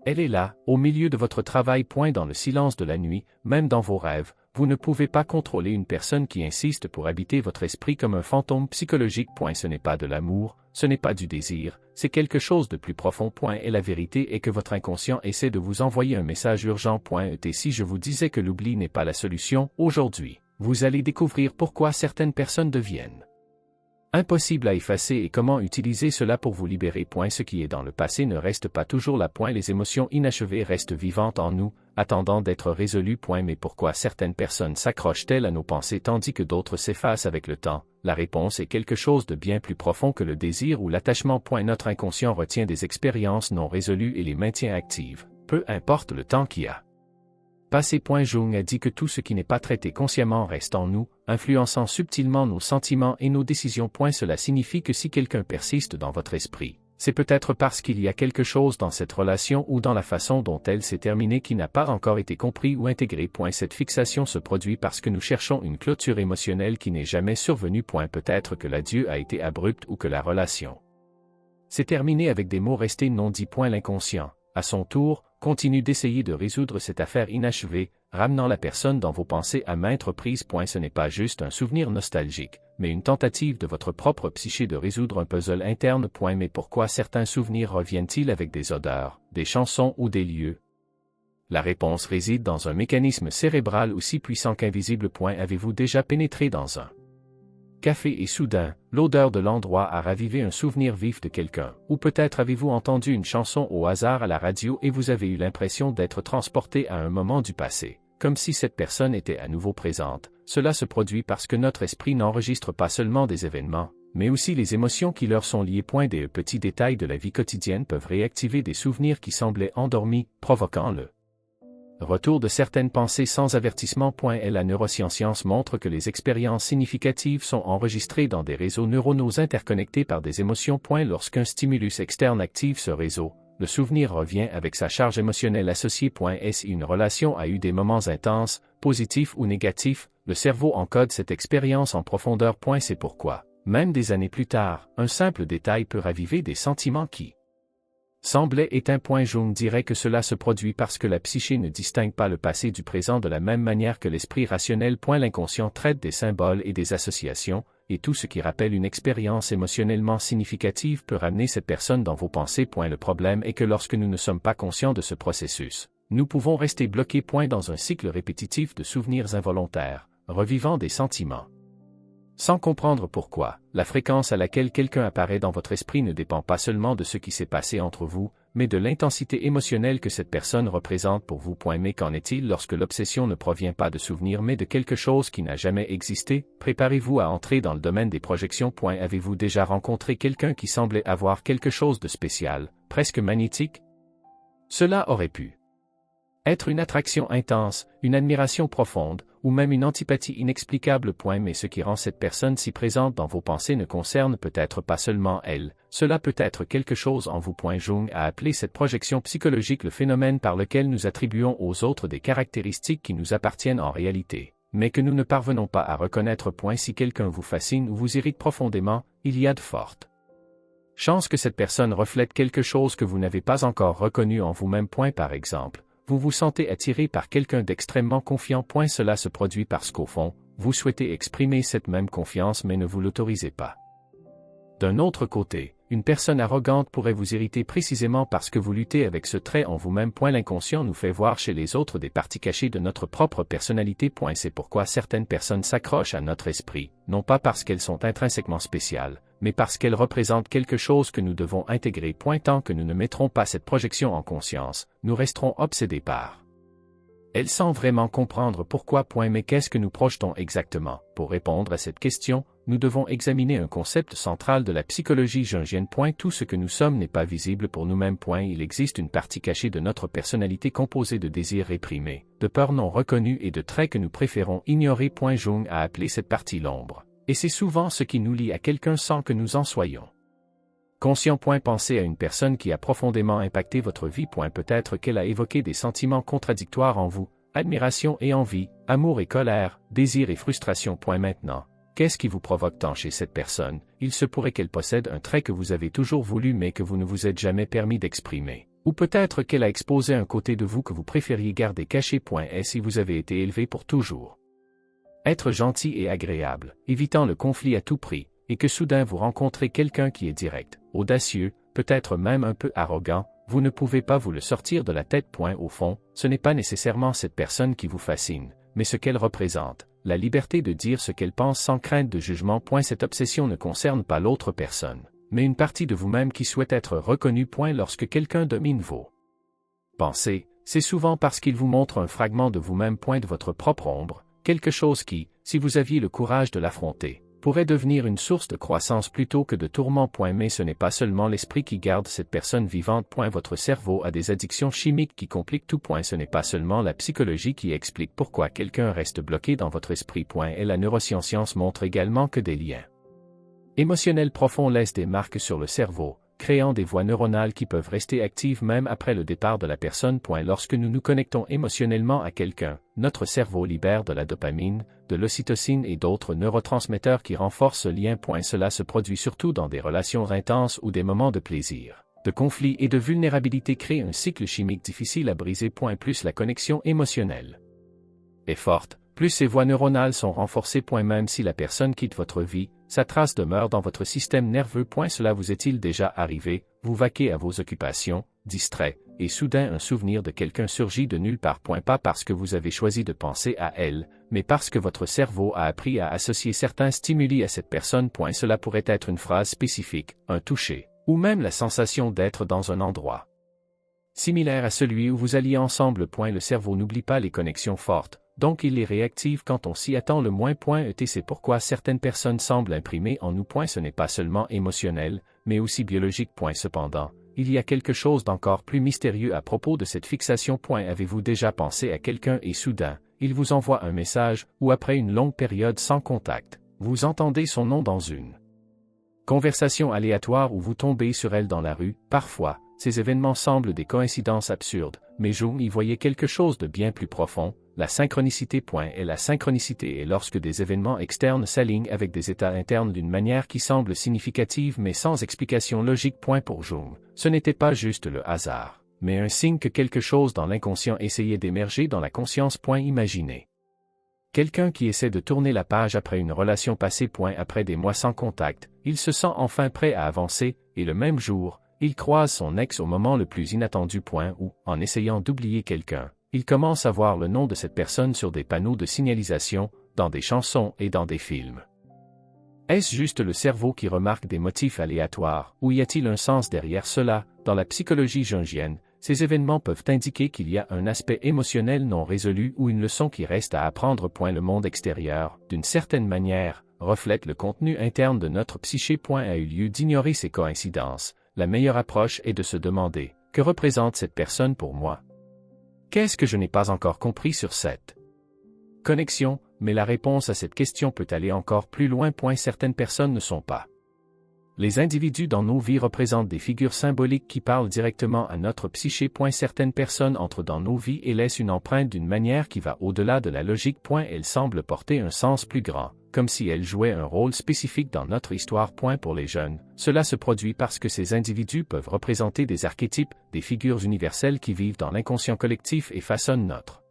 Elle est là, au milieu de votre travail. Dans le silence de la nuit, même dans vos rêves, vous ne pouvez pas contrôler une personne qui insiste pour habiter votre esprit comme un fantôme psychologique. Ce n'est pas de l'amour, ce n'est pas du désir, c'est quelque chose de plus profond. Et la vérité est que votre inconscient essaie de vous envoyer un message urgent. Et si je vous disais que l'oubli n'est pas la solution, aujourd'hui, vous allez découvrir pourquoi certaines personnes deviennent impossible à effacer et comment utiliser cela pour vous libérer. Ce qui est dans le passé ne reste pas toujours là. Les émotions inachevées restent vivantes en nous, attendant d'être résolues. Mais pourquoi certaines personnes s'accrochent-elles à nos pensées tandis que d'autres s'effacent avec le temps? La réponse est quelque chose de bien plus profond que le désir ou l'attachement. Notre inconscient retient des expériences non résolues et les maintient actives, peu importe le temps qui a passé. Jung a dit que tout ce qui n'est pas traité consciemment reste en nous, influençant subtilement nos sentiments et nos décisions. Cela signifie que si quelqu'un persiste dans votre esprit, c'est peut-être parce qu'il y a quelque chose dans cette relation ou dans la façon dont elle s'est terminée qui n'a pas encore été compris ou intégré. Cette fixation se produit parce que nous cherchons une clôture émotionnelle qui n'est jamais survenue. Peut-être que l'adieu a été abrupt ou que la relation s'est terminée avec des mots restés non dits. L'inconscient, à son tour, continue d'essayer de résoudre cette affaire inachevée, ramenant la personne dans vos pensées à maintes reprises. Ce n'est pas juste un souvenir nostalgique, mais une tentative de votre propre psyché de résoudre un puzzle interne. Mais pourquoi certains souvenirs reviennent-ils avec des odeurs, des chansons ou des lieux? La réponse réside dans un mécanisme cérébral aussi puissant qu'invisible. Avez-vous déjà pénétré dans un café et soudain, l'odeur de l'endroit a ravivé un souvenir vif de quelqu'un, ou peut-être avez-vous entendu une chanson au hasard à la radio et vous avez eu l'impression d'être transporté à un moment du passé, comme si cette personne était à nouveau présente. Cela se produit parce que notre esprit n'enregistre pas seulement des événements, mais aussi les émotions qui leur sont liées. Des petits détails de la vie quotidienne peuvent réactiver des souvenirs qui semblaient endormis, provoquant le retour de certaines pensées sans avertissement. Et la neuroscience montre que les expériences significatives sont enregistrées dans des réseaux neuronaux interconnectés par des émotions. Lorsqu'un stimulus externe active ce réseau, le souvenir revient avec sa charge émotionnelle associée. Si une relation a eu des moments intenses, positifs ou négatifs, le cerveau encode cette expérience en profondeur. C'est pourquoi, même des années plus tard, un simple détail peut raviver des sentiments qui semblait éteint. Jung dirait que cela se produit parce que la psyché ne distingue pas le passé du présent de la même manière que l'esprit rationnel. L'inconscient traite des symboles et des associations, et tout ce qui rappelle une expérience émotionnellement significative peut ramener cette personne dans vos pensées. Le problème est que lorsque nous ne sommes pas conscients de ce processus, nous pouvons rester bloqués. Dans un cycle répétitif de souvenirs involontaires, revivant des sentiments sans comprendre pourquoi. La fréquence à laquelle quelqu'un apparaît dans votre esprit ne dépend pas seulement de ce qui s'est passé entre vous, mais de l'intensité émotionnelle que cette personne représente pour vous. Mais qu'en est-il lorsque l'obsession ne provient pas de souvenirs mais de quelque chose qui n'a jamais existé? Préparez-vous à entrer dans le domaine des projections. Avez-vous déjà rencontré quelqu'un qui semblait avoir quelque chose de spécial, presque magnétique? Cela aurait pu être une attraction intense, une admiration profonde, ou même une antipathie inexplicable. Mais ce qui rend cette personne si présente dans vos pensées ne concerne peut-être pas seulement elle, cela peut être quelque chose en vous. Jung a appelé cette projection psychologique le phénomène par lequel nous attribuons aux autres des caractéristiques qui nous appartiennent en réalité, mais que nous ne parvenons pas à reconnaître. Si quelqu'un vous fascine ou vous irrite profondément, il y a de fortes chances que cette personne reflète quelque chose que vous n'avez pas encore reconnu en vous-même. Par exemple, vous vous sentez attiré par quelqu'un d'extrêmement confiant. Cela se produit parce qu'au fond, vous souhaitez exprimer cette même confiance mais ne vous l'autorisez pas. D'un autre côté, une personne arrogante pourrait vous irriter précisément parce que vous luttez avec ce trait en vous-même. L'inconscient nous fait voir chez les autres des parties cachées de notre propre personnalité. C'est pourquoi certaines personnes s'accrochent à notre esprit, non pas parce qu'elles sont intrinsèquement spéciales, mais parce qu'elles représentent quelque chose que nous devons intégrer. Tant que nous ne mettrons pas cette projection en conscience, nous resterons obsédés par elle sans vraiment comprendre pourquoi. Mais qu'est-ce que nous projetons exactement? Pour répondre à cette question, nous devons examiner un concept central de la psychologie jungienne. Tout ce que nous sommes n'est pas visible pour nous-mêmes. Il existe une partie cachée de notre personnalité composée de désirs réprimés, de peurs non reconnues et de traits que nous préférons ignorer. Jung a appelé cette partie l'ombre, et c'est souvent ce qui nous lie à quelqu'un sans que nous en soyons conscients. Pensez à une personne qui a profondément impacté votre vie. Peut-être qu'elle a évoqué des sentiments contradictoires en vous, admiration et envie, amour et colère, désir et frustration. Maintenant, qu'est-ce qui vous provoque tant chez cette personne? Il se pourrait qu'elle possède un trait que vous avez toujours voulu mais que vous ne vous êtes jamais permis d'exprimer, Ou peut-être qu'elle a exposé un côté de vous que vous préfériez garder caché. Et si vous avez été élevé pour toujours. Être gentil et agréable, évitant le conflit à tout prix, et que soudain vous rencontrez quelqu'un qui est direct, audacieux, peut-être même un peu arrogant, vous ne pouvez pas vous le sortir de la tête. Au fond, ce n'est pas nécessairement cette personne qui vous fascine, mais ce qu'elle représente, la liberté de dire ce qu'elle pense sans crainte de jugement. Cette obsession ne concerne pas l'autre personne, mais une partie de vous-même qui souhaite être reconnue. Lorsque quelqu'un domine vos pensées, c'est souvent parce qu'il vous montre un fragment de vous-même. De votre propre ombre, quelque chose qui, si vous aviez le courage de l'affronter, pourrait devenir une source de croissance plutôt que de tourment. Mais ce n'est pas seulement l'esprit qui garde cette personne vivante. Votre cerveau a des addictions chimiques qui compliquent tout. Ce n'est pas seulement la psychologie qui explique pourquoi quelqu'un reste bloqué dans votre esprit. Et la neuroscience montre également que des liens émotionnels profonds laissent des marques sur le cerveau, créant des voies neuronales qui peuvent rester actives même après le départ de la personne. Lorsque nous nous connectons émotionnellement à quelqu'un, notre cerveau libère de la dopamine, de l'ocytocine et d'autres neurotransmetteurs qui renforcent ce lien. Cela se produit surtout dans des relations intenses ou des moments de plaisir, de conflit et de vulnérabilité crée un cycle chimique difficile à briser. Plus la connexion émotionnelle est forte, plus ces voies neuronales sont renforcées. Même si la personne quitte votre vie, sa trace demeure dans votre système nerveux. Cela vous est-il déjà arrivé, vous vaquez à vos occupations, distrait, et soudain un souvenir de quelqu'un surgit de nulle part. Pas parce que vous avez choisi de penser à elle, mais parce que votre cerveau a appris à associer certains stimuli à cette personne. Cela pourrait être une phrase spécifique, un toucher, ou même la sensation d'être dans un endroit similaire à celui où vous alliez ensemble. Le cerveau n'oublie pas les connexions fortes, donc il les réactive quand on s'y attend le moins. C'est pourquoi certaines personnes semblent imprimées en nous. Ce n'est pas seulement émotionnel, mais aussi biologique. Cependant, il y a quelque chose d'encore plus mystérieux à propos de cette fixation. Avez-vous déjà pensé à quelqu'un et soudain, il vous envoie un message, ou après une longue période sans contact, vous entendez son nom dans une conversation aléatoire ou vous tombez sur elle dans la rue? Parfois, ces événements semblent des coïncidences absurdes, mais Jung y voyait quelque chose de bien plus profond, la synchronicité. Et la synchronicité est lorsque des événements externes s'alignent avec des états internes d'une manière qui semble significative mais sans explication logique. Pour Jung, ce n'était pas juste le hasard, mais un signe que quelque chose dans l'inconscient essayait d'émerger dans la conscience. Imaginez quelqu'un qui essaie de tourner la page après une relation passée. Après des mois sans contact, il se sent enfin prêt à avancer, et le même jour, il croise son ex au moment le plus inattendu. Où, en essayant d'oublier quelqu'un, il commence à voir le nom de cette personne sur des panneaux de signalisation, dans des chansons et dans des films. Est-ce juste le cerveau qui remarque des motifs aléatoires, ou y a-t-il un sens derrière cela? Dans la psychologie jungienne, ces événements peuvent indiquer qu'il y a un aspect émotionnel non résolu ou une leçon qui reste à apprendre. Le monde extérieur, d'une certaine manière, reflète le contenu interne de notre psyché. A eu lieu d'ignorer ces coïncidences. La meilleure approche est de se demander, que représente cette personne pour moi? Qu'est-ce que je n'ai pas encore compris sur cette connexion? Mais la réponse à cette question peut aller encore plus loin. Certaines personnes ne sont pas les individus dans nos vies représentent des figures symboliques qui parlent directement à notre psyché. Certaines personnes entrent dans nos vies et laissent une empreinte d'une manière qui va au-delà de la logique. Elles semblent porter un sens plus grand, comme si elles jouaient un rôle spécifique dans notre histoire. Pour les jeunes, cela se produit parce que ces individus peuvent représenter des archétypes, des figures universelles qui vivent dans l'inconscient collectif et façonnent notre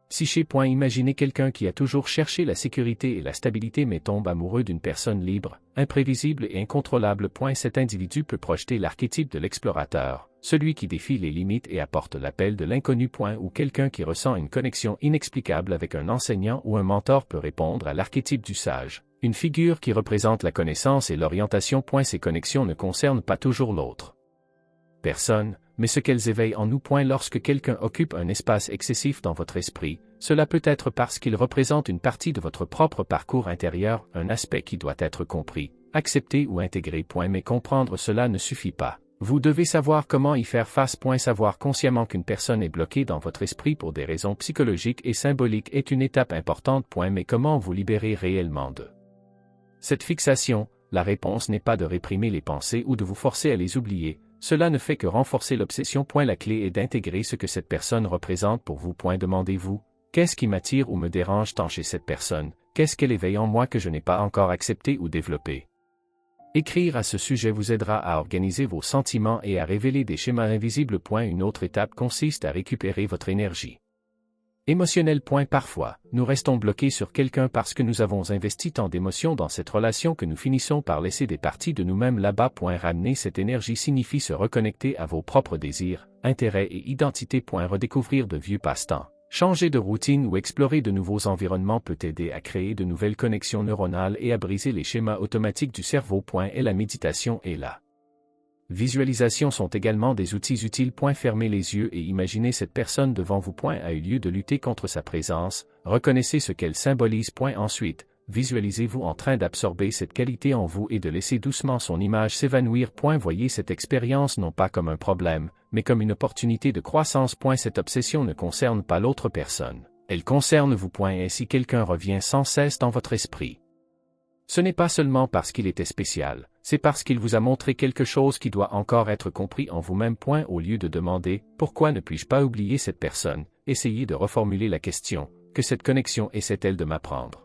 psyché. Imaginez quelqu'un qui a toujours cherché la sécurité et la stabilité mais tombe amoureux d'une personne libre, imprévisible et incontrôlable. Cet individu peut projeter l'archétype de l'explorateur, celui qui défie les limites et apporte l'appel de l'inconnu. Ou quelqu'un qui ressent une connexion inexplicable avec un enseignant ou un mentor peut répondre à l'archétype du sage, une figure qui représente la connaissance et l'orientation. Ces connexions ne concernent pas toujours l'autre personne, mais ce qu'elles éveillent en nous. Lorsque quelqu'un occupe un espace excessif dans votre esprit, cela peut être parce qu'il représente une partie de votre propre parcours intérieur, un aspect qui doit être compris, accepté ou intégré. Mais comprendre cela ne suffit pas. Vous devez savoir comment y faire face. Savoir consciemment qu'une personne est bloquée dans votre esprit pour des raisons psychologiques et symboliques est une étape importante. Mais comment vous libérer réellement de cette fixation? La réponse n'est pas de réprimer les pensées ou de vous forcer à les oublier. Cela ne fait que renforcer l'obsession. La clé est d'intégrer ce que cette personne représente pour vous. Demandez-vous, qu'est-ce qui m'attire ou me dérange tant chez cette personne? Qu'est-ce qu'elle éveille en moi que je n'ai pas encore accepté ou développé? Écrire à ce sujet vous aidera à organiser vos sentiments et à révéler des schémas invisibles. Une autre étape consiste à récupérer votre énergie émotionnelle. Parfois, nous restons bloqués sur quelqu'un parce que nous avons investi tant d'émotions dans cette relation que nous finissons par laisser des parties de nous-mêmes là-bas. Ramener cette énergie signifie se reconnecter à vos propres désirs, intérêts et identités. Redécouvrir de vieux passe-temps. Changer de routine ou explorer de nouveaux environnements peut aider à créer de nouvelles connexions neuronales et à briser les schémas automatiques du cerveau. Et la méditation et la visualisation sont également des outils utiles. Fermez les yeux et imaginez cette personne devant vous. À eu lieu de lutter contre sa présence, reconnaissez ce qu'elle symbolise. Ensuite, visualisez-vous en train d'absorber cette qualité en vous et de laisser doucement son image s'évanouir. Voyez cette expérience non pas comme un problème, mais comme une opportunité de croissance. Cette obsession ne concerne pas l'autre personne, elle concerne vous. Et si quelqu'un revient sans cesse dans votre esprit, ce n'est pas seulement parce qu'il était spécial, c'est parce qu'il vous a montré quelque chose qui doit encore être compris en vous-même. Au lieu de demander « Pourquoi ne puis-je pas oublier cette personne ?», essayez de reformuler la question « Que cette connexion essaie-t-elle de m'apprendre ?»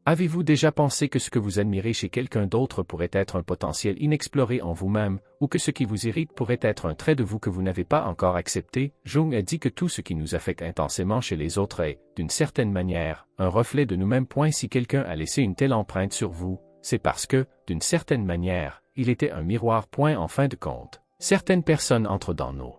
Avez-vous déjà pensé que ce que vous admirez chez quelqu'un d'autre pourrait être un potentiel inexploré en vous-même, ou que ce qui vous irrite pourrait être un trait de vous que vous n'avez pas encore accepté? Jung a dit que tout ce qui nous affecte intensément chez les autres est, d'une certaine manière, un reflet de nous-mêmes. Si quelqu'un a laissé une telle empreinte sur vous, c'est parce que, d'une certaine manière, il était un miroir. En fin de compte, certaines personnes entrent dans nos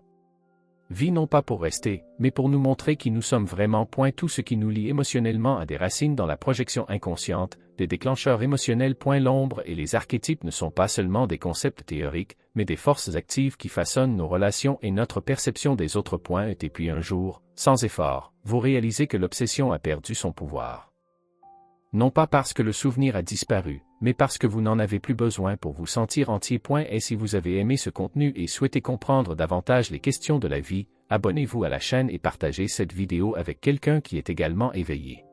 vies non pas pour rester, mais pour nous montrer qui nous sommes vraiment. Tout ce qui nous lie émotionnellement a des racines dans la projection inconsciente, des déclencheurs émotionnels. L'ombre et les archétypes ne sont pas seulement des concepts théoriques, mais des forces actives qui façonnent nos relations et notre perception des autres. Et puis un jour, sans effort, vous réalisez que l'obsession a perdu son pouvoir. Non pas parce que le souvenir a disparu, mais parce que vous n'en avez plus besoin pour vous sentir entier. Et si vous avez aimé ce contenu et souhaitez comprendre davantage les questions de la vie, abonnez-vous à la chaîne et partagez cette vidéo avec quelqu'un qui est également éveillé.